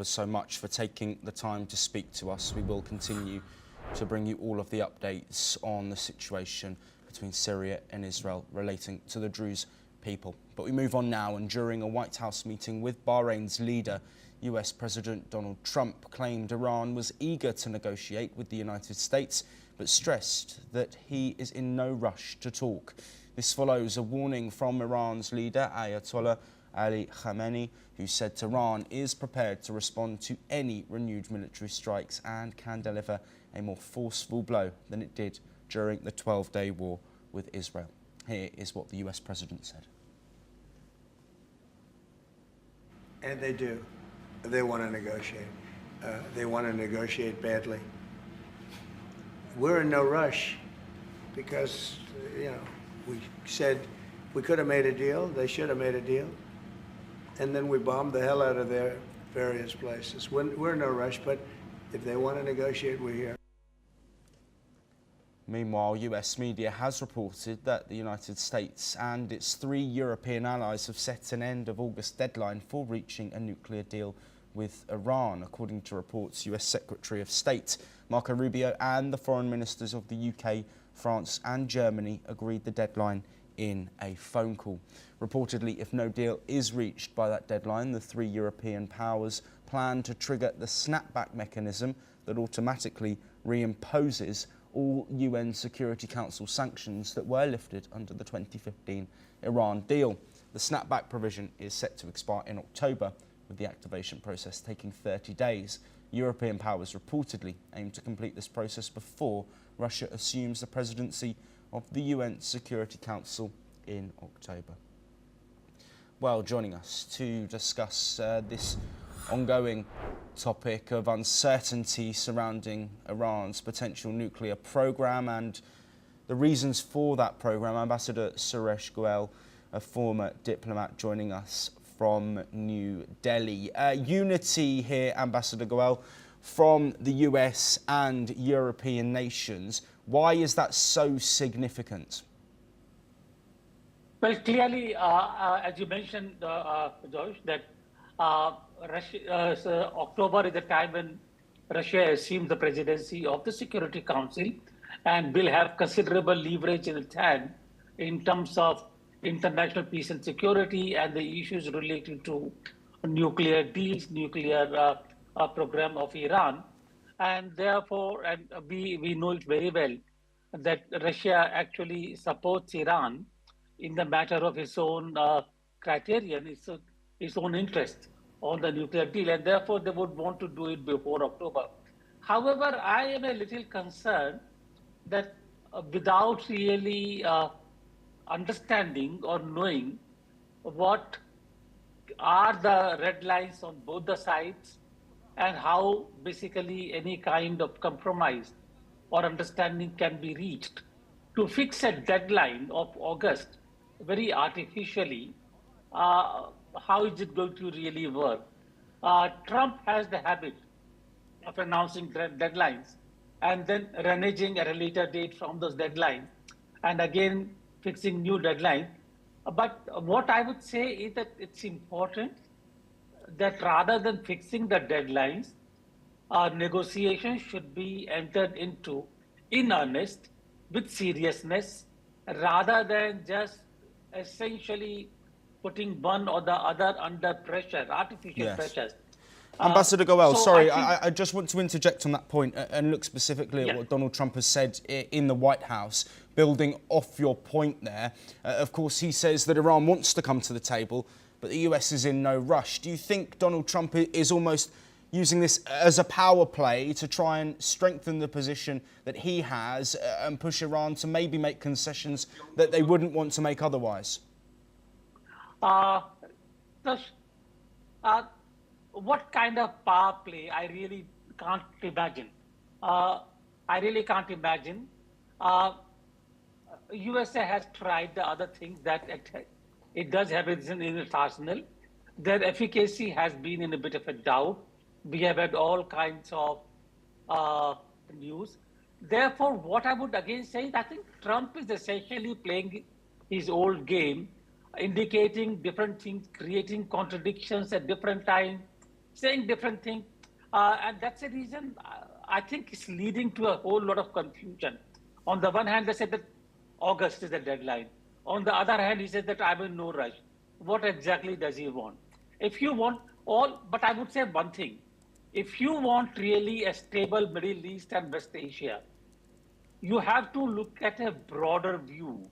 So much for taking the time to speak to us. We will continue to bring you all of the updates on the situation between Syria and Israel relating to the Druze people. But we move on now, and during a White House meeting with Bahrain's leader, US President Donald Trump claimed Iran was eager to negotiate with the United States, but stressed that he is in no rush to talk. This follows a warning from Iran's leader, Ayatollah Ali Khamenei, who said Tehran is prepared to respond to any renewed military strikes and can deliver a more forceful blow than it did during the 12-day war with Israel. Here is what the US president said. And they do. They want to negotiate. They want to negotiate badly. We're in no rush because, we said we could have made a deal. They should have made a deal. And then we bombed the hell out of their various places. We're in no rush, but if they want to negotiate, we're here. Meanwhile, US media has reported that the United States and its 3 European allies have set an end of August deadline for reaching a nuclear deal with Iran. According to reports, US Secretary of State Marco Rubio and the foreign ministers of the UK, France and Germany agreed the deadline in a phone call. Reportedly, if no deal is reached by that deadline, the 3 European powers plan to trigger the snapback mechanism that automatically reimposes all UN Security Council sanctions that were lifted under the 2015 Iran deal. The snapback provision is set to expire in October, with the activation process taking 30 days. European powers reportedly aim to complete this process before Russia assumes the presidency of the UN Security Council in October. Well, joining us to discuss this ongoing topic of uncertainty surrounding Iran's potential nuclear program and the reasons for that program, Ambassador Suresh Goel, a former diplomat, joining us from New Delhi. Unity here, Ambassador Goel, from the US and European nations. Why is that so significant? Well, clearly, as you mentioned, Josh, that October is the time when Russia assumes the presidency of the Security Council and will have considerable leverage in its hand in terms of international peace and security and the issues relating to nuclear deals, nuclear program of Iran. And therefore, we know it very well that Russia actually supports Iran in the matter of its own criterion, its own interest on the nuclear deal, and therefore they would want to do it before October. However, I am a little concerned that without really understanding or knowing what are the red lines on both the sides and how basically any kind of compromise or understanding can be reached to fix a deadline of August very artificially, how is it going to really work? Trump has the habit of announcing deadlines and then reneging at a later date from those deadlines and again fixing new deadlines. But what I would say is that it's important that rather than fixing the deadlines, negotiations should be entered into in earnest, with seriousness, rather than just essentially putting one or the other under pressure, artificial pressures. Ambassador Goel, sorry, I just want to interject on that point and look specifically at what Donald Trump has said in the White House, building off your point there. Of course, he says that Iran wants to come to the table, but the US is in no rush. Do you think Donald Trump is almost using this as a power play to try and strengthen the position that he has and push Iran to maybe make concessions that they wouldn't want to make otherwise? What kind of power play? I really can't imagine. USA has tried the other things that it does have in its arsenal. Their efficacy has been in a bit of a doubt. We have had all kinds of news. Therefore, what I would again say is I think Trump is essentially playing his old game, indicating different things, creating contradictions at different times, saying different things. And that's the reason I think it's leading to a whole lot of confusion. On the one hand, they said that August is the deadline. On the other hand, he said that I'm in no rush. What exactly does he want? If you want but I would say one thing. If you want really a stable Middle East and West Asia, you have to look at a broader view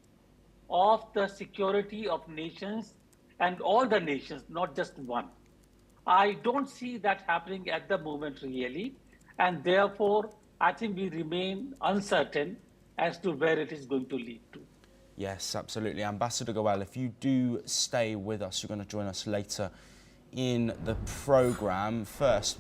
of the security of nations and all the nations, not just one. I don't see that happening at the moment, really. And therefore, I think we remain uncertain as to where it is going to lead to. Yes, absolutely. Ambassador Goel, if you do stay with us, you're going to join us later in the programme. First,